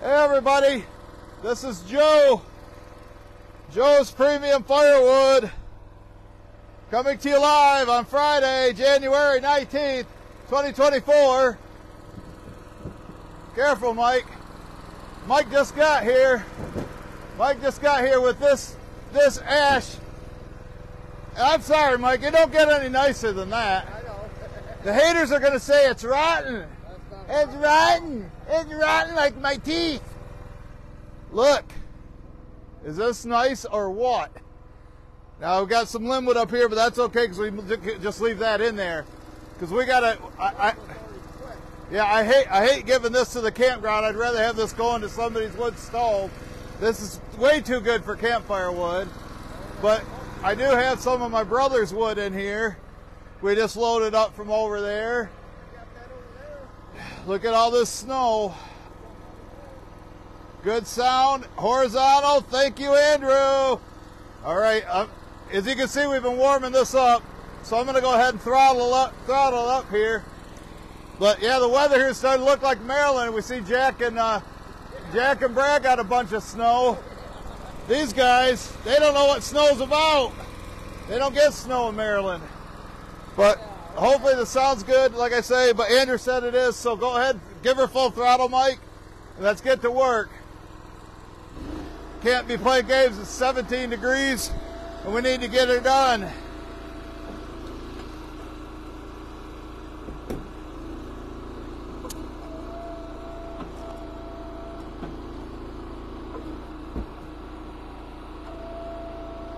Hey everybody, this is Joe. Joe's Premium Firewood. Coming to you live on Friday, January 19th, 2024. Careful, Mike. Mike just got here. Mike just got here with this ash. I'm sorry, Mike, it don't get any nicer than that. I know. The haters are going to say it's rotten. It's rotten. It's rotten like my teeth. Look, is this nice or what? Now we've got some linwood up here, but that's okay because we just leave that in there. Because we gotta. I hate giving this to the campground. I'd rather have this going to somebody's wood stove. This is way too good for campfire wood. But I do have some of my brother's wood in here. We just loaded up from over there. Look at all this snow. Good sound, horizontal. Thank you, Andrew. All right, as you can see, we've been warming this up, so I'm going to go ahead and throttle up here. But yeah, the weather here is starting to look like Maryland. We see Jack and Brad got a bunch of snow. These guys, they don't know what snow's about. They don't get snow in Maryland. But hopefully the sound's good, like I say, but Andrew said it is, so go ahead, give her full throttle, Mike, and let's get to work. Can't be playing games. It's 17 degrees, and we need to get her done.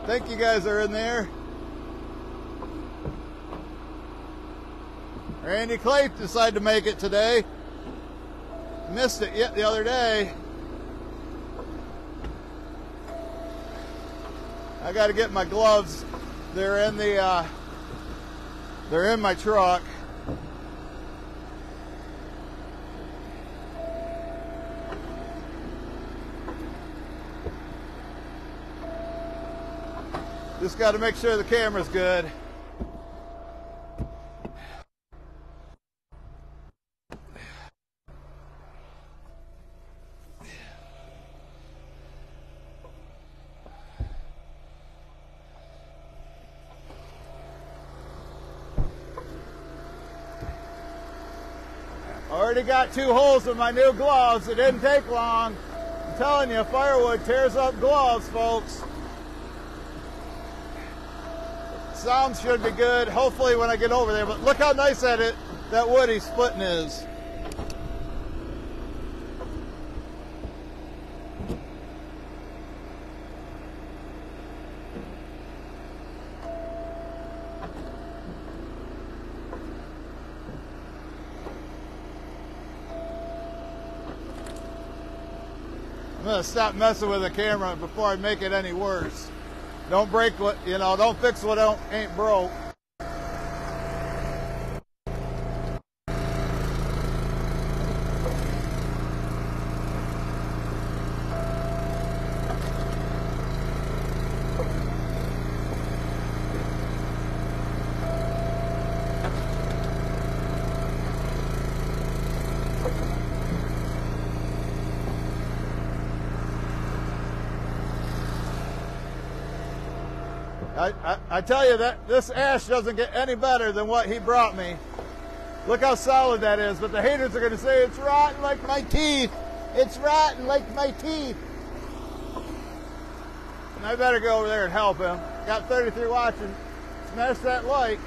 I think you guys are in there. Randy Clay decided to make it today. Missed it yet the other day. I got to get my gloves. They're in my truck. Just got to make sure the camera's good. Already got 2 holes in my new gloves. It didn't take long. I'm telling you, firewood tears up gloves, folks. Sound should be good, hopefully when I get over there. But look how nice that wood he's splitting is. I'm gonna stop messing with the camera before I make it any worse. Don't break what, don't fix what ain't broke. I tell you that this ash doesn't get any better than what he brought me. Look how solid that is, but the haters are going to say it's rotten like my teeth. It's rotten like my teeth. And I better go over there and help him. Got 33 watching. Smash that like.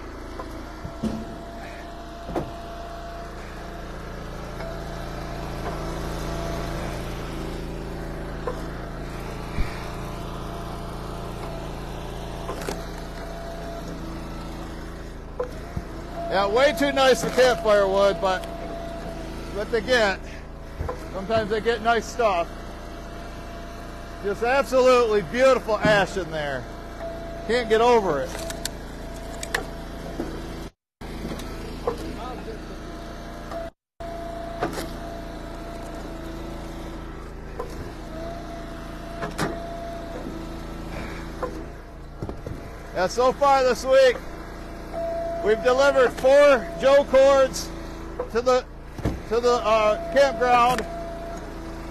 Yeah, way too nice for campfire wood, but what they get. Sometimes they get nice stuff. Just absolutely beautiful ash in there. Can't get over it. Yeah, so far this week, we've delivered 4 Joe cords to the campground.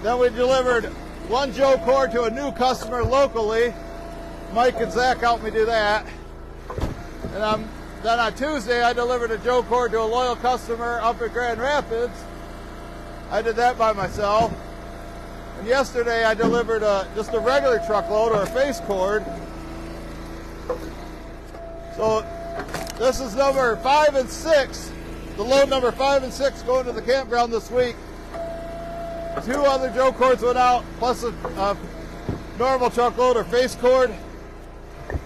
Then we delivered one Joe cord to a new customer locally. Mike and Zach helped me do that. And then on Tuesday, I delivered a Joe cord to a loyal customer up at Grand Rapids. I did that by myself. And yesterday, I delivered just a regular truckload or a face cord. So this is number 5 and 6. The load number 5 and 6 going to the campground this week. 2 other Joe cords went out, plus a normal truckload or face cord.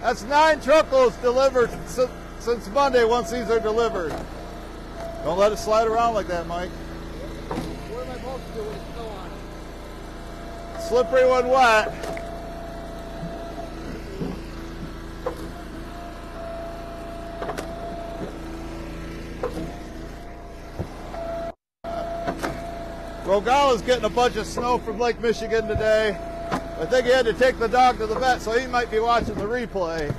That's 9 truckloads delivered since Monday once these are delivered. Don't let it slide around like that, Mike. What am I supposed to do with the snow on it? Slippery when wet. Rogala's getting a bunch of snow from Lake Michigan today. I think he had to take the dog to the vet, so he might be watching the replay.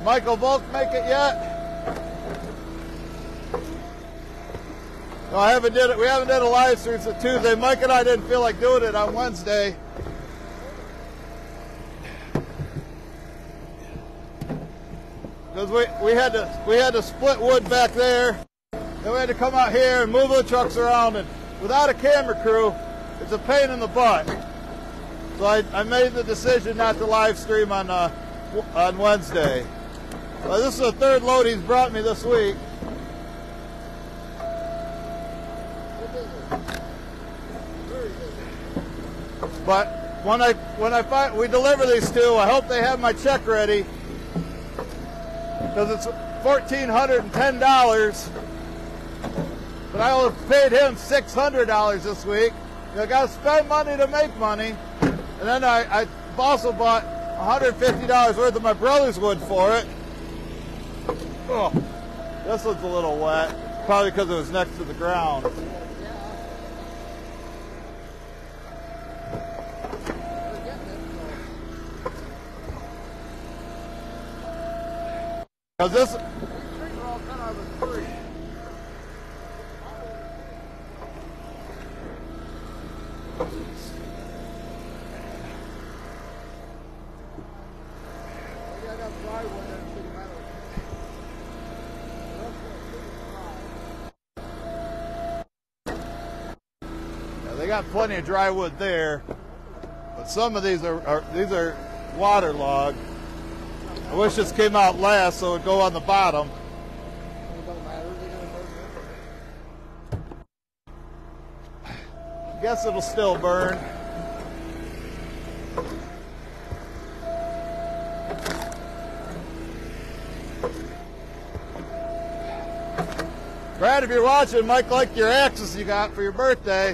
Michael Volk make it yet? No, I haven't did it. We haven't done a live stream since Tuesday. Mike and I didn't feel like doing it on Wednesday. Because we had to split wood back there. Then we had to come out here and move the trucks around, and without a camera crew, it's a pain in the butt. So I made the decision not to live stream on Wednesday. This is the 3rd load he's brought me this week. But when we deliver these 2, I hope they have my check ready, because it's $1,410. But I only paid him $600 this week. You got to spend money to make money. And then I also bought $150 worth of my brother's wood for it. Oh, this one's a little wet, probably because it was next to the ground. Because this. They got plenty of dry wood there, but some of these are waterlogged. I wish this came out last so it would go on the bottom. Guess it'll still burn. Brad, if you're watching, Mike liked your axes you got for your birthday.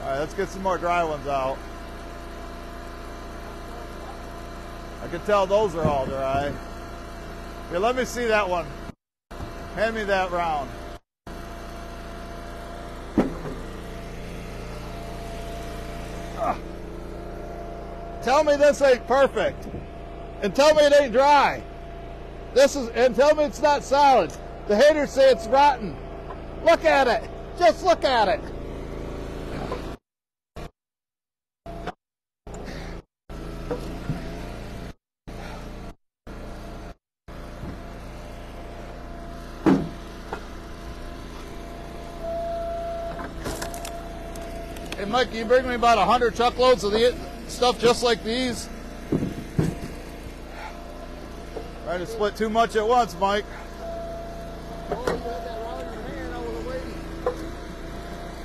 All right, let's get some more dry ones out. I can tell those are all dry. Here, let me see that one. Hand me that round. Tell me this ain't perfect. And tell me it ain't dry. And tell me it's not solid. The haters say it's rotten. Look at it. Just look at it. Hey, Mike, can you bring me about 100 truckloads of the stuff just like these? Trying to split too much at once, Mike. Oh, you had that rod in your hand. I was waiting.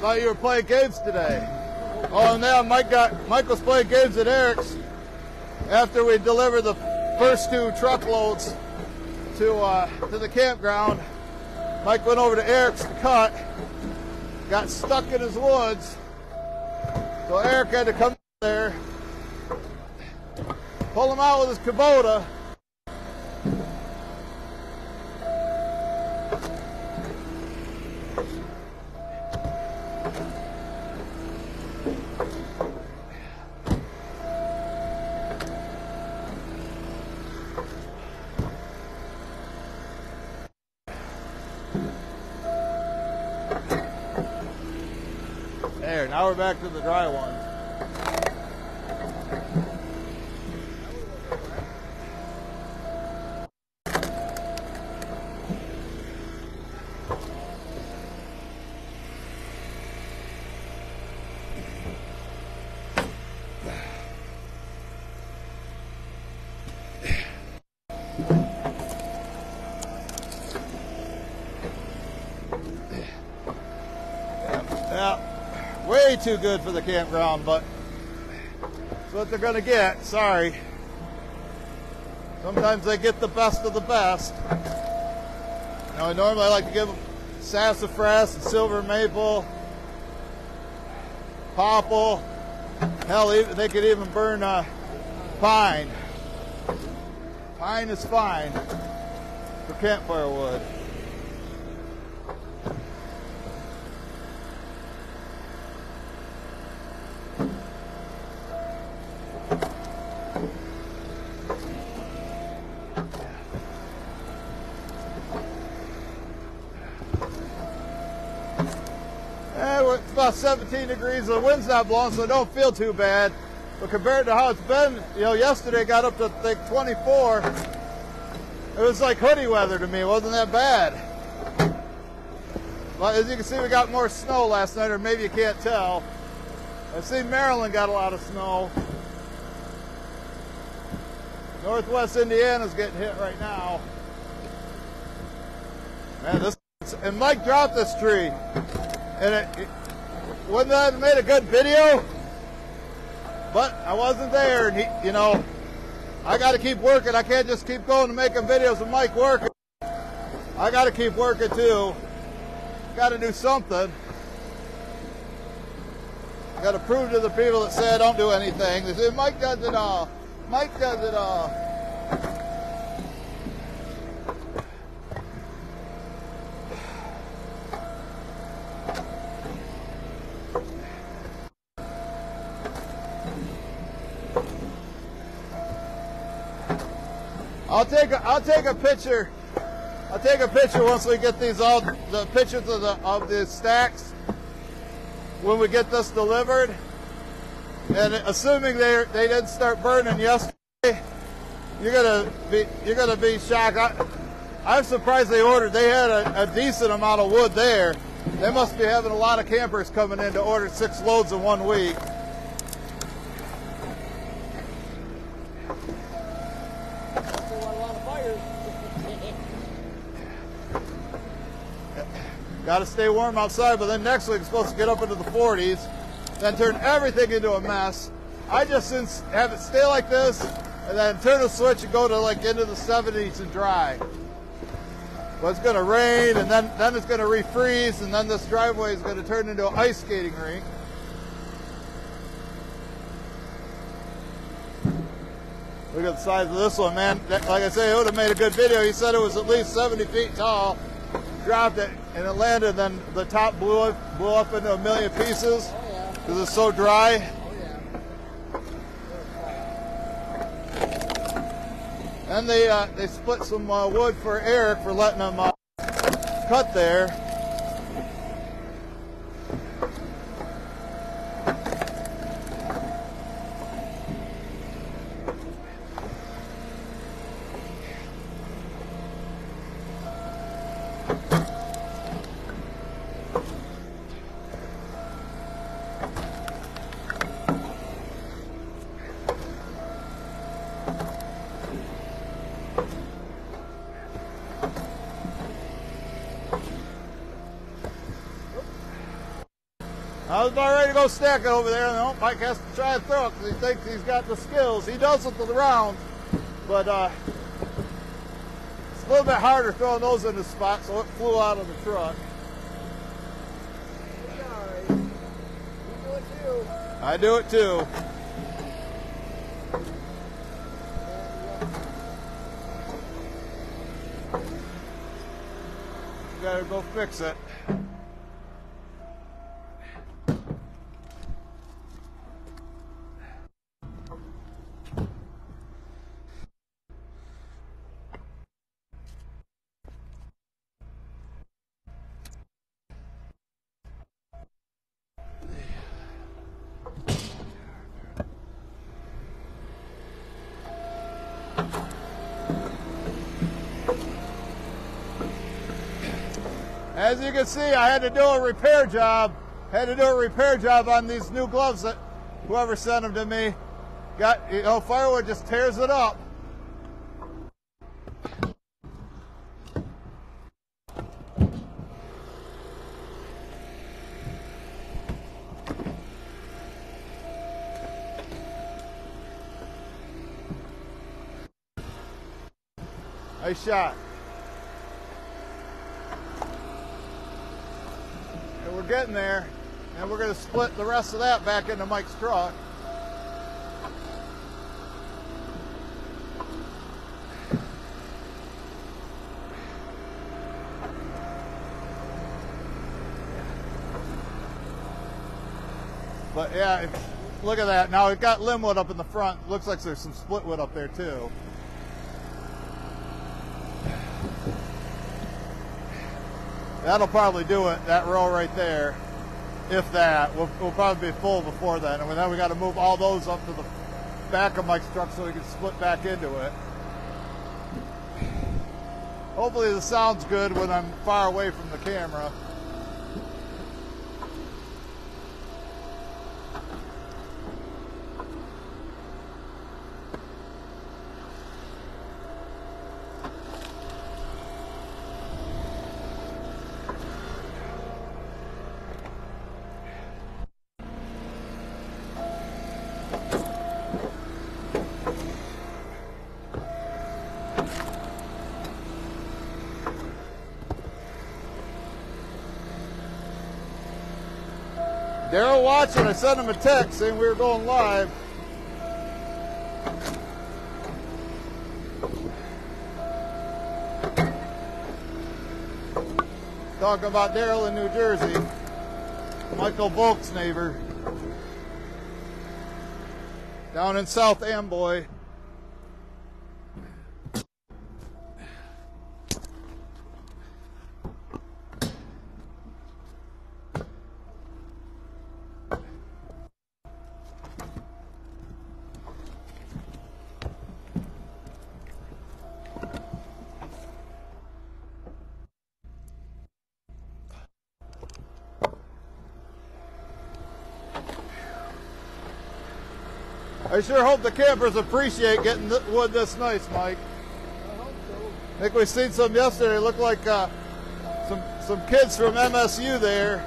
Thought you were playing games today. Oh, and now Mike was playing games at Eric's after we delivered the first 2 truckloads to the campground. Mike went over to Eric's to cut, got stuck in his woods, so Eric had to come there, pull him out with his Kubota. There, now we're back to the dry ones. Yeah, way too good for the campground, but that's what they're gonna get. Sorry. Sometimes they get the best of the best. Now, I normally like to give them sassafras and silver maple, popple. Hell, they could even burn pine. Pine is fine for campfire wood. It's about 17 degrees. The wind's not blowing, so it don't feel too bad. But compared to how it's been, you know, yesterday got up to, I think, 24. It was like hoodie weather to me. It wasn't that bad. But as you can see, we got more snow last night, or maybe you can't tell. I've seen Maryland got a lot of snow. Northwest Indiana's getting hit right now. Man, and Mike dropped this tree. And it wouldn't that have made a good video? But I wasn't there, and you know, I got to keep working. I can't just keep going and making videos of Mike working. I got to keep working too. Got to do something. Got to prove to the people that say I don't do anything. They say Mike does it all. Mike does it all. I'll take a picture. I'll take a picture once we get these the pictures of the stacks when we get this delivered. And assuming they didn't start burning yesterday, you're gonna be shocked. I'm surprised they ordered. They had a decent amount of wood there. They must be having a lot of campers coming in to order 6 loads in 1 week. Got to stay warm outside, but then next week it's supposed to get up into the 40s, then turn everything into a mess. I just have it stay like this, and then turn the switch and go to like into the 70s and dry. But it's going to rain, and then it's going to refreeze, and then this driveway is going to turn into an ice skating rink. Look at the size of this one, man. Like I say, it would have made a good video. He said it was at least 70 feet tall. Dropped it, and it landed, and then the top blew up into a million pieces because it's so dry. And they split some wood for Eric for letting them cut there. I was about ready to go stack it over there, and Mike has to try and throw it because he thinks he's got the skills. He does with the rounds, but it's a little bit harder throwing those in the spot, so it flew out of the truck. You do it too. I do it too. You gotta go fix it. As you can see, I had to do a repair job. Had to do a repair job on these new gloves that whoever sent them to me. Firewood just tears it up. Nice shot. And we're getting there. And we're going to split the rest of that back into Mike's truck. But yeah, look at that. Now it got limb wood up in the front. Looks like there's some split wood up there too. That'll probably do it, that row right there. If that, we'll probably be full before then. And then we got to move all those up to the back of Mike's truck so we can split back into it. Hopefully the sound's good when I'm far away from the camera. Daryl watching, I sent him a text saying we were going live. Talking about Daryl in New Jersey, Michael Volk's neighbor, down in South Amboy. I sure hope the campers appreciate getting wood this nice, Mike. I hope so. I think we seen some yesterday. It looked like some kids from MSU there.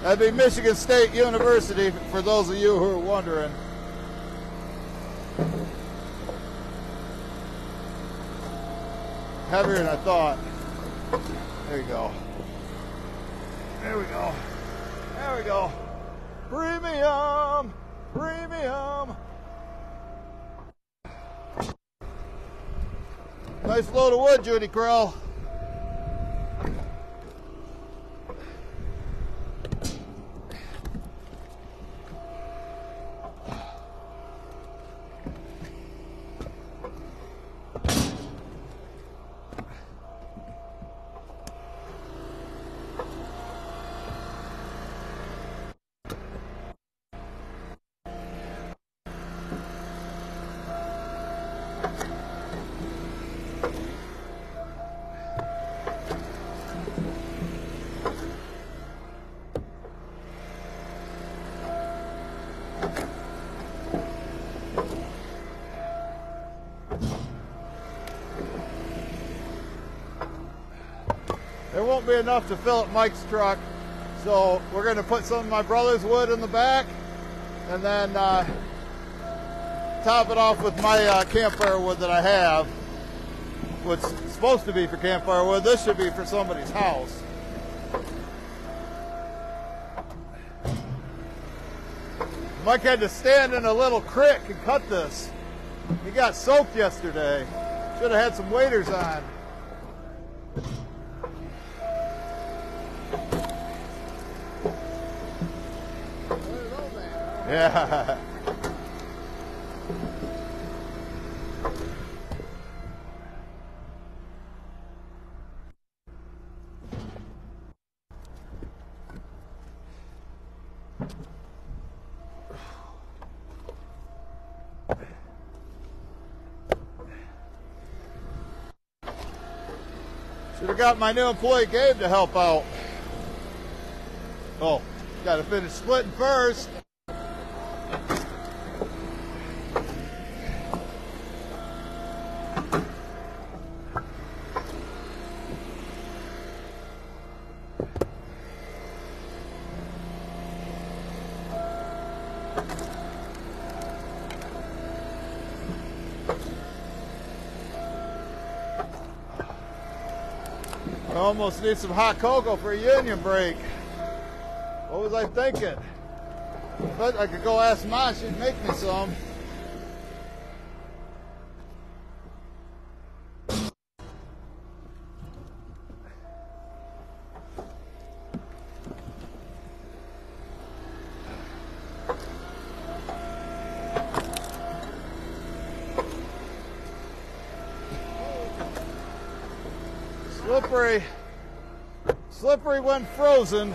That'd be Michigan State University, for those of you who are wondering. Heavier than I thought. There you go. There we go. There we go. Premium! Premium! Nice load of wood, Judy Krill. There won't be enough to fill up Mike's truck, so we're going to put some of my brother's wood in the back and then top it off with my campfire wood that I have, which is supposed to be for campfire wood. This should be for somebody's house. Mike had to stand in a little creek and cut this. He got soaked yesterday. Should have had some waders on. Yeah. Should have got my new employee Gabe to help out. Oh, got to finish splitting first. I almost need some hot cocoa for a union break. What was I thinking? But I could go ask Ma, she'd make me some. Slippery when frozen.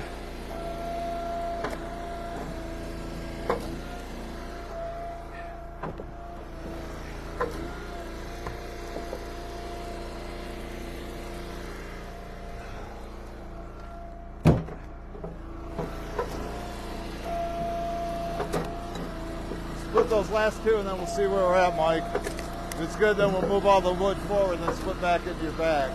Split those last two and then we'll see where we're at, Mike. If it's good, then we'll move all the wood forward and then split back into your bag.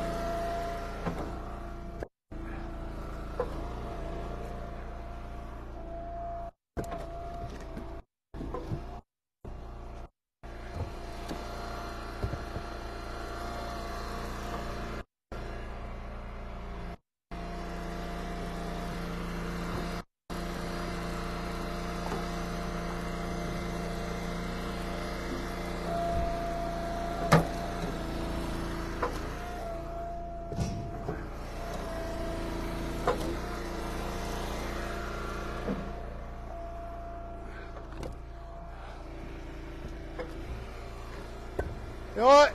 You know what?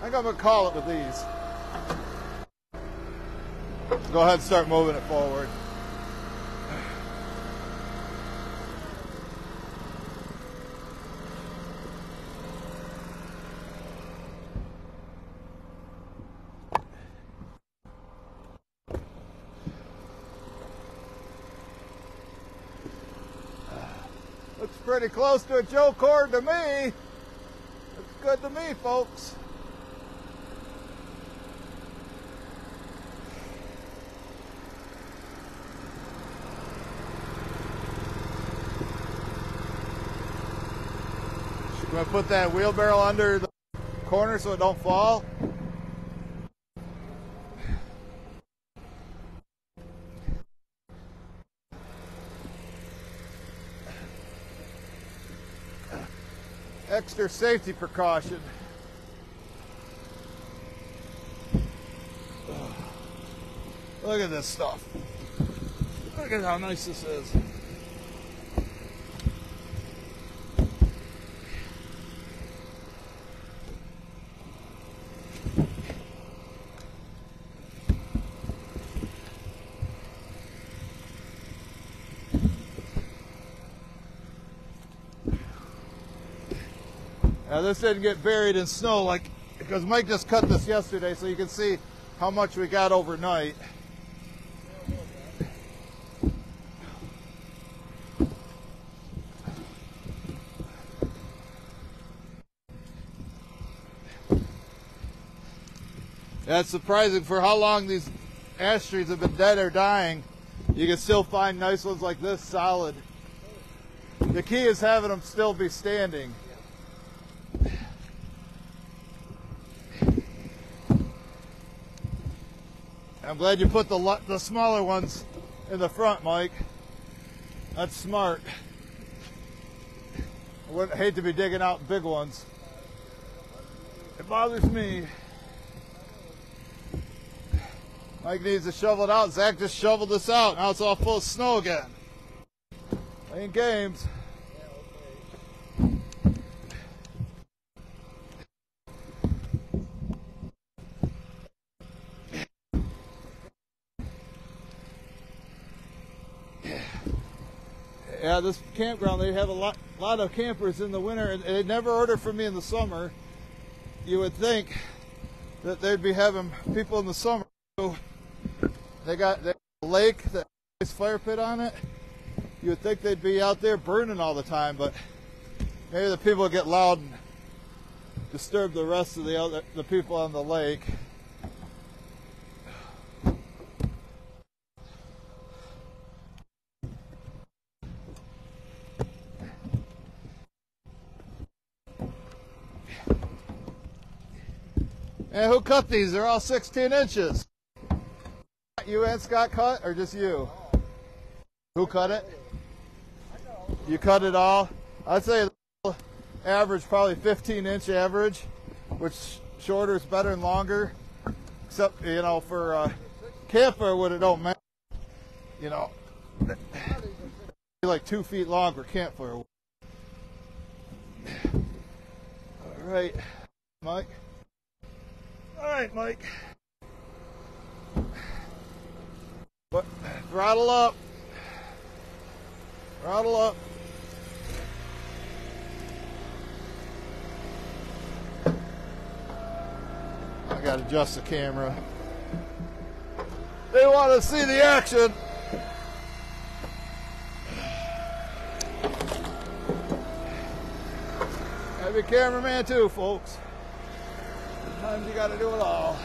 I think I'm going to call it with these. Go ahead and start moving it forward. Looks pretty close to a Joe cord to me. Good to me, folks. Should I put that wheelbarrow under the corner so it don't fall? Extra safety precaution. Look at this stuff. Look at how nice this is. Now this didn't get buried in snow because Mike just cut this yesterday, so you can see how much we got overnight. Yeah, it's surprising for how long these ash trees have been dead or dying. You can still find nice ones like this solid. The key is having them still be standing. I'm glad you put the smaller ones in the front, Mike. That's smart. I wouldn't hate to be digging out big ones. It bothers me. Mike needs to shovel it out. Zach just shoveled this out. Now it's all full of snow again. Playing games. Yeah, this campground, they have a lot of campers in the winter, and they never order from me in the summer. You would think that they'd be having people in the summer. They got a lake that has a fire pit on it. You would think they'd be out there burning all the time, but maybe the people get loud and disturb the rest of the people on the lake. And who cut these? They're all 16 inches. You and Scott cut, or just you? Who cut it? You cut it all? I'd say average, probably 15-inch average, which shorter is better than longer. Except, you know, for campfire wood, it don't matter. You know, like 2 feet long for campfire wood. All right, Mike. All right, Mike. But throttle up. Throttle up. I gotta adjust the camera. They want to see the action. Gotta be a cameraman too, folks. Sometimes you gotta do it all.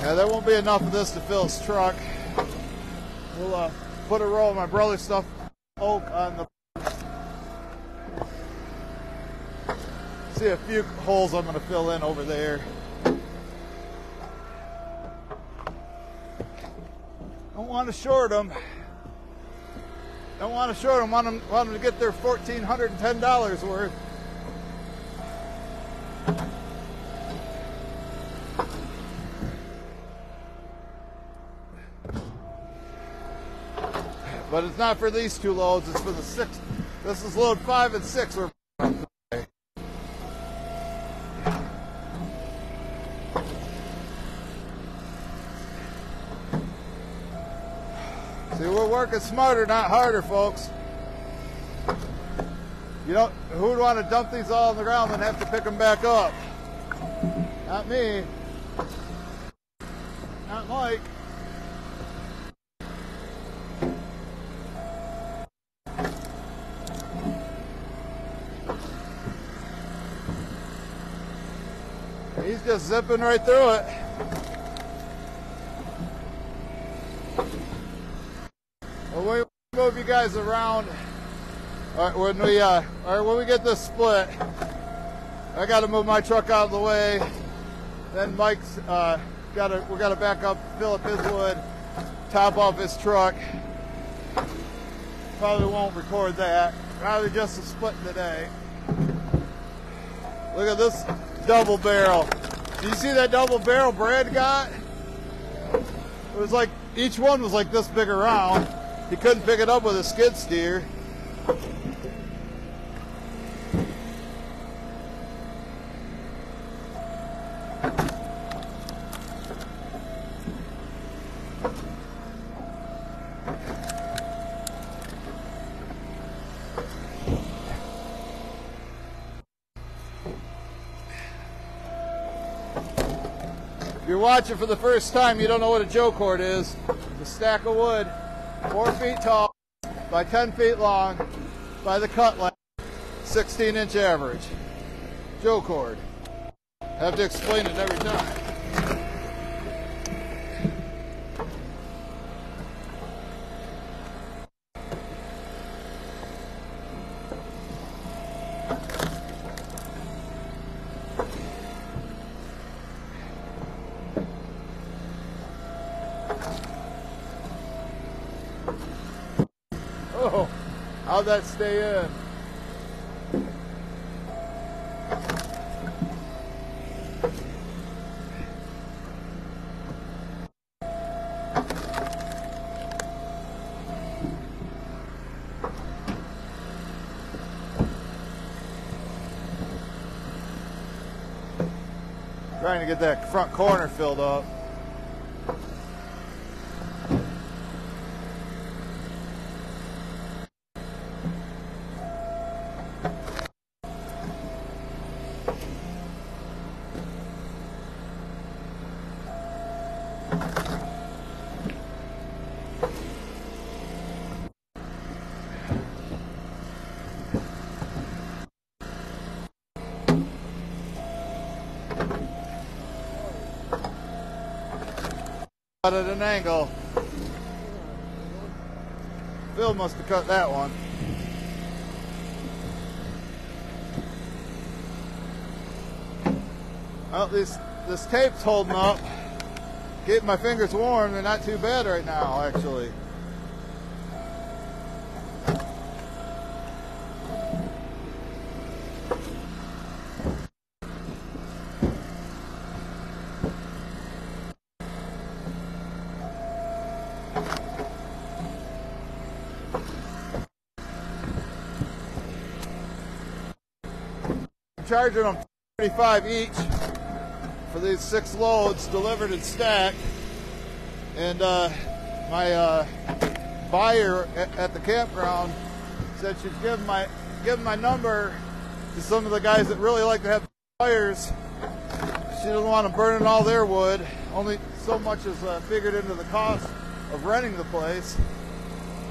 Yeah, there won't be enough of this to fill his truck. We'll put a roll of my brother's stuff, oak, on the... See a few holes I'm going to fill in over there. Don't want to short them. Don't want to short them. Want them to get their $1,410 worth. But it's not for these two loads, it's for the 6. This is load 5 and 6 we're on today. See, we're working smarter, not harder, folks. You don't, who would want to dump these all on the ground and have to pick them back up? Not me. Not Mike. He's just zipping right through it. Well, we move you guys around. All right, when we get this split, I got to move my truck out of the way. Then Mike's we got to back up, fill up his wood, top off his truck. Probably won't record that. Probably just a split today. Look at this double barrel. Do you see that double barrel Brad got? It was like, each one was like this big around. He couldn't pick it up with a skid steer. If you're watching for the first time, you don't know what a Joe cord is. It's a stack of wood, 4 feet tall by 10 feet long by the cut length, 16-inch average. Joe cord. I have to explain it every time. Oh, how'd that stay in? Trying to get that front corner filled up. At an angle. Phil must have cut that one. Well, this tape's holding up. Getting my fingers warm. They're not too bad right now, actually. Charging them $35 each for these 6 loads delivered and stacked. And my buyer at the campground said she'd give my number to some of the guys that really like to have fires. She doesn't want them burning all their wood. Only so much is figured into the cost of renting the place.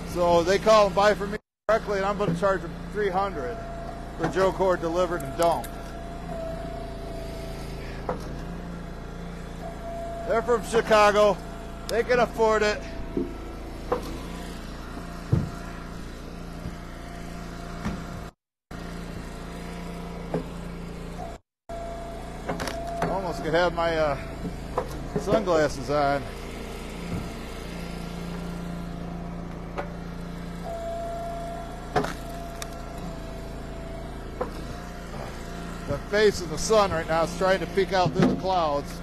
So they call and buy from me directly, and I'm going to charge them $300. For Joe Cord delivered and dumped. They're from Chicago. They can afford it. Almost could have my sunglasses on. The face of the sun right now is trying to peek out through the clouds.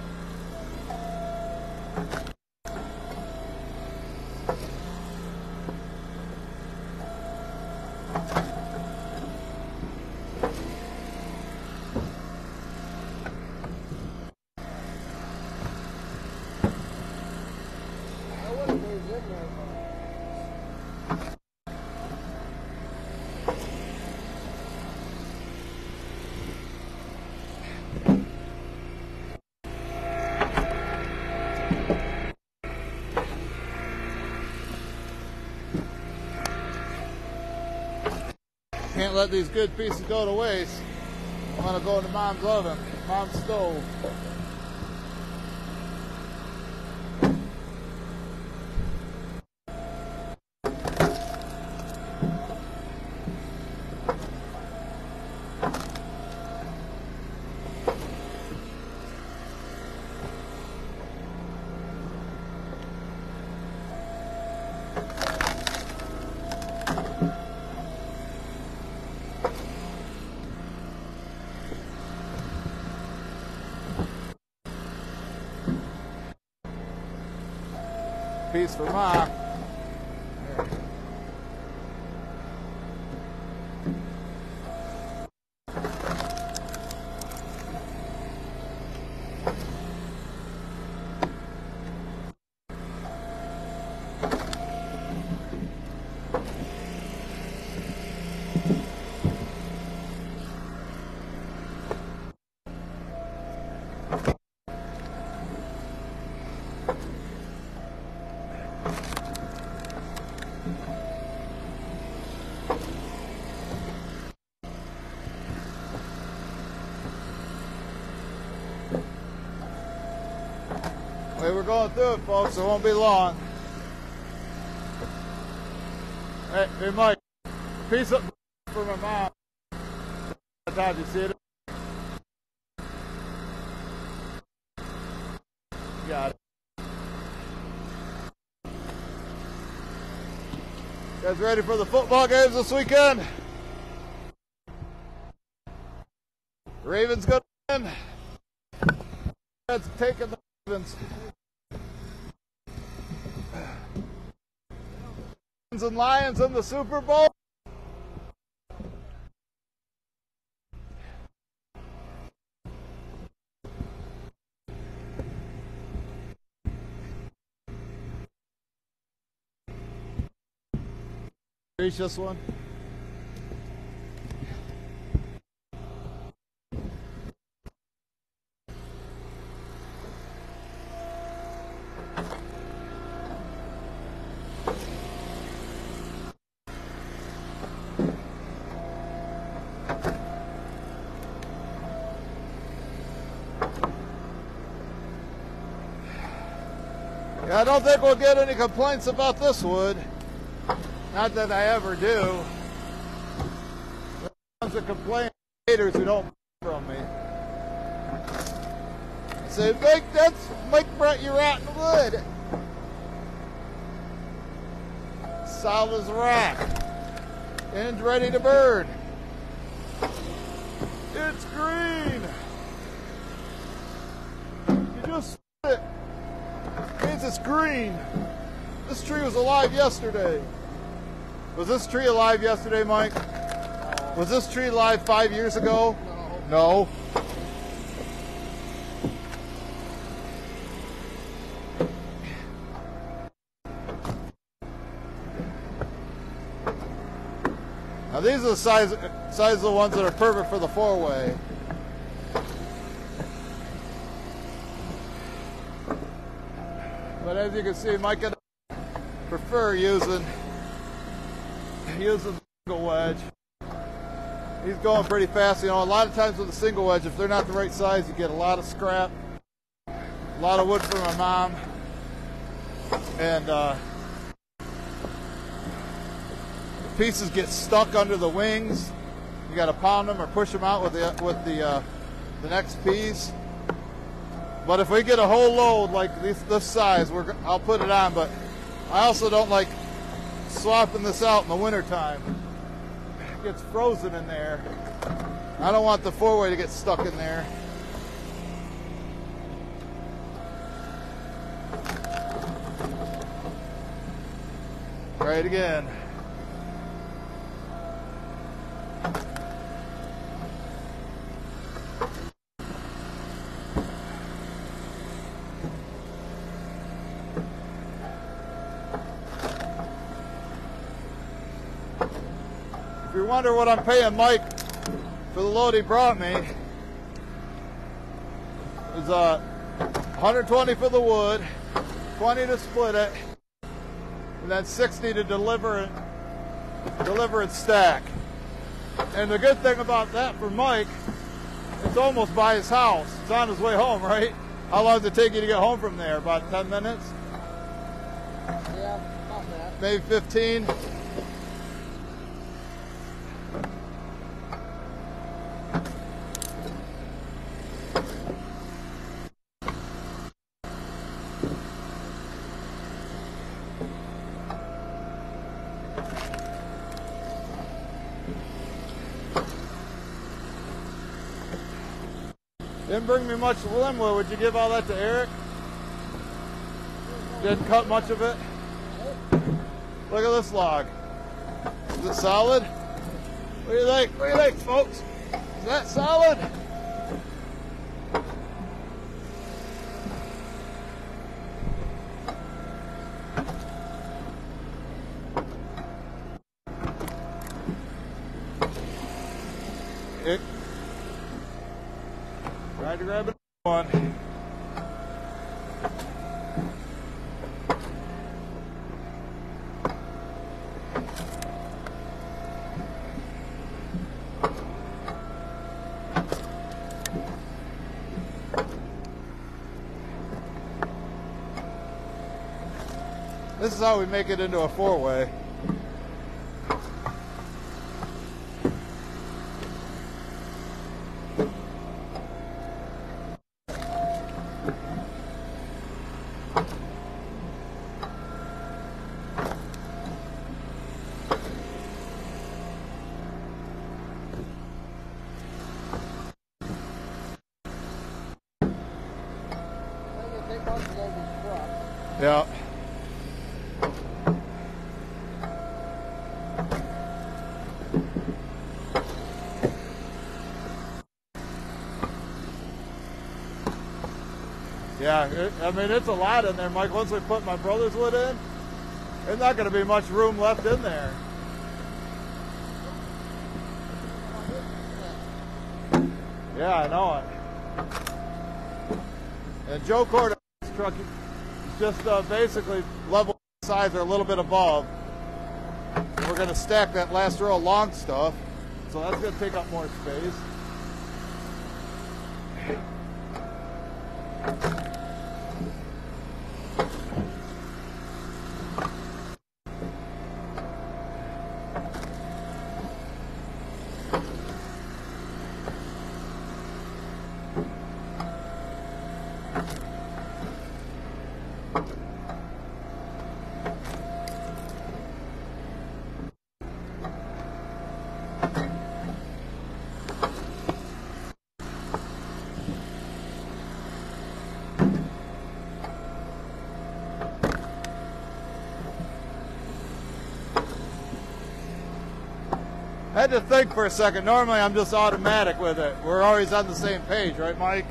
Can't let these good pieces go to waste. I'm gonna go into Mom's oven, Mom's stove. Piece for Mom. We're going through it, folks. It won't be long. Hey, Mike, piece up for my mom. Sometimes you see it. Got it. Guys ready for the football games this weekend? Ravens gonna win. That's taking the Ravens. And Lions in the Super Bowl. Reach this one. Yeah, I don't think we'll get any complaints about this wood. Not that I ever do. There's a complaint haters who don't buy from me. I say, Mike brought you rotten wood. Solid as a rock. Ends ready to burn. It's green. You just spit it. Means it's green. This tree was alive yesterday. Was this tree alive yesterday, Mike? No. Was this tree alive 5 years ago? No. Now these are the size of the ones that are perfect for the four-way. But as you can see, Mike and I prefer using the single wedge. He's going pretty fast. You know, a lot of times with a single wedge, if they're not the right size, you get a lot of scrap, a lot of wood from my mom, and the pieces get stuck under the wings. You got to pound them or push them out with the next piece. But if we get a whole load like this size, I'll put it on. But I also don't like swapping this out in the wintertime. It gets frozen in there. I don't want the four-way to get stuck in there. Try it again. If you wonder what I'm paying Mike for the load he brought me, is 120 for the wood, 20 to split it, and then 60 to deliver and stack. And the good thing about that for Mike, it's almost by his house. It's on his way home, right? How long does it take you to get home from there? About 10 minutes? Yeah, about that. Maybe 15? Didn't bring me much limb wood. Would you give all that to Eric? Didn't cut much of it? Look at this log. Is it solid? What do you think? What do you think, folks? Is that solid? Tried to grab another one. This is how we make it into a four-way. Yeah. Yeah, I mean, it's a lot in there, Mike. Once we put my brother's wood in, there's not going to be much room left in there. Yeah, I know it. And Joe Cordo's truck is just basically level sides or a little bit above. We're going to stack that last row of long stuff, so that's going to take up more space. I had to think for a second. Normally I'm just automatic with it. We're always on the same page, right, Mike?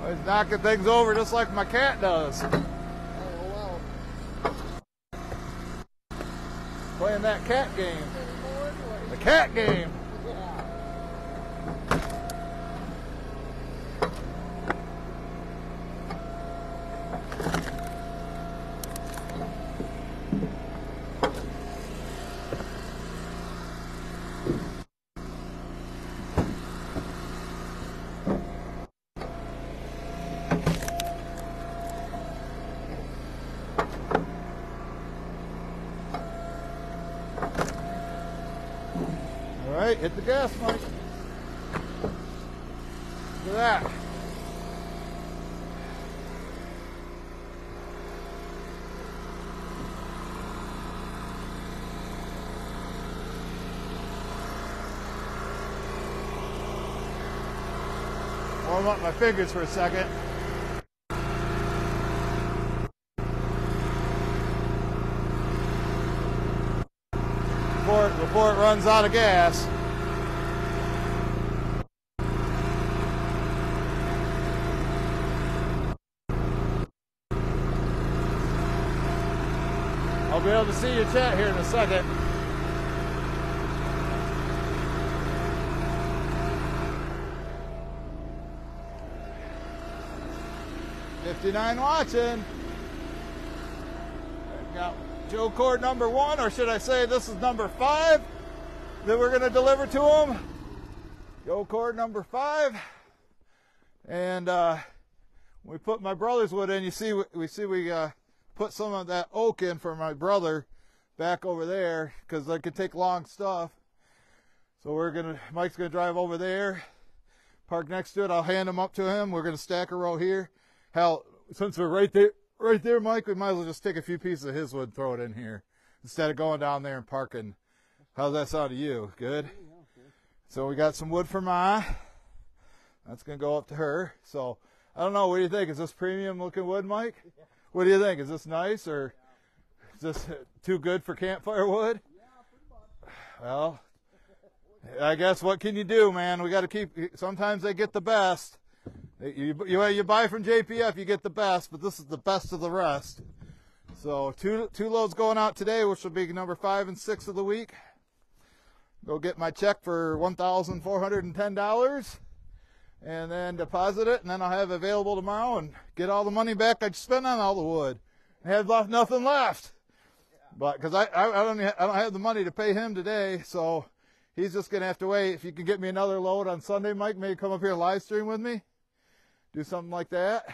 He's knocking things over just like my cat does. Oh, wow. Playing that cat game. The cat game. Yeah. All right, hit the gas, Mike. Look at that. Warm up my fingers for a second. Before it runs out of gas. I'll be able to see your chat here in a second. '59 watching. Got Joe cord number 1, or should I say this is number 5 that we're going to deliver to him. Joe cord number 5. And we put my brother's wood in. You see, we put some of that oak in for my brother back over there because I could take long stuff. So Mike's gonna drive over there, park next to it. I'll hand them up to him. We're gonna stack a row here. Hell, since we're right there, Mike, we might as well just take a few pieces of his wood and throw it in here instead of going down there and parking. How's that sound to you? Good? So we got some wood for Ma. That's going to go up to her. So I don't know. What do you think? Is this premium looking wood, Mike? Yeah. What do you think? Is this nice, or is this too good for campfire wood? Yeah, pretty much. Well, I guess what can you do, man? We got to keep. Sometimes they get the best. You buy from JPF, you get the best, but this is the best of the rest. So two loads going out today, which will be number 5 and 6 of the week. Go get my check for $1,410 and then deposit it, and then I'll have it available tomorrow and get all the money back I spent on all the wood. Had nothing left. But because I don't have the money to pay him today, so he's just gonna have to wait. If you can get me another load on Sunday, Mike, maybe come up here and live stream with me, do something like that.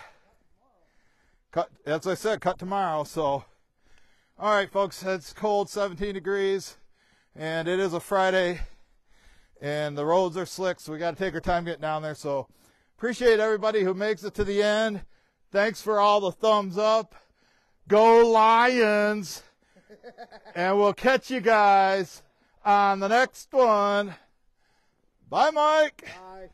Cut, as I said, cut tomorrow. So, all right, folks, it's cold, 17 degrees, and it is a Friday, and the roads are slick, so we got to take our time getting down there. So, appreciate everybody who makes it to the end. Thanks for all the thumbs up. Go Lions! And we'll catch you guys on the next one. Bye, Mike. Bye.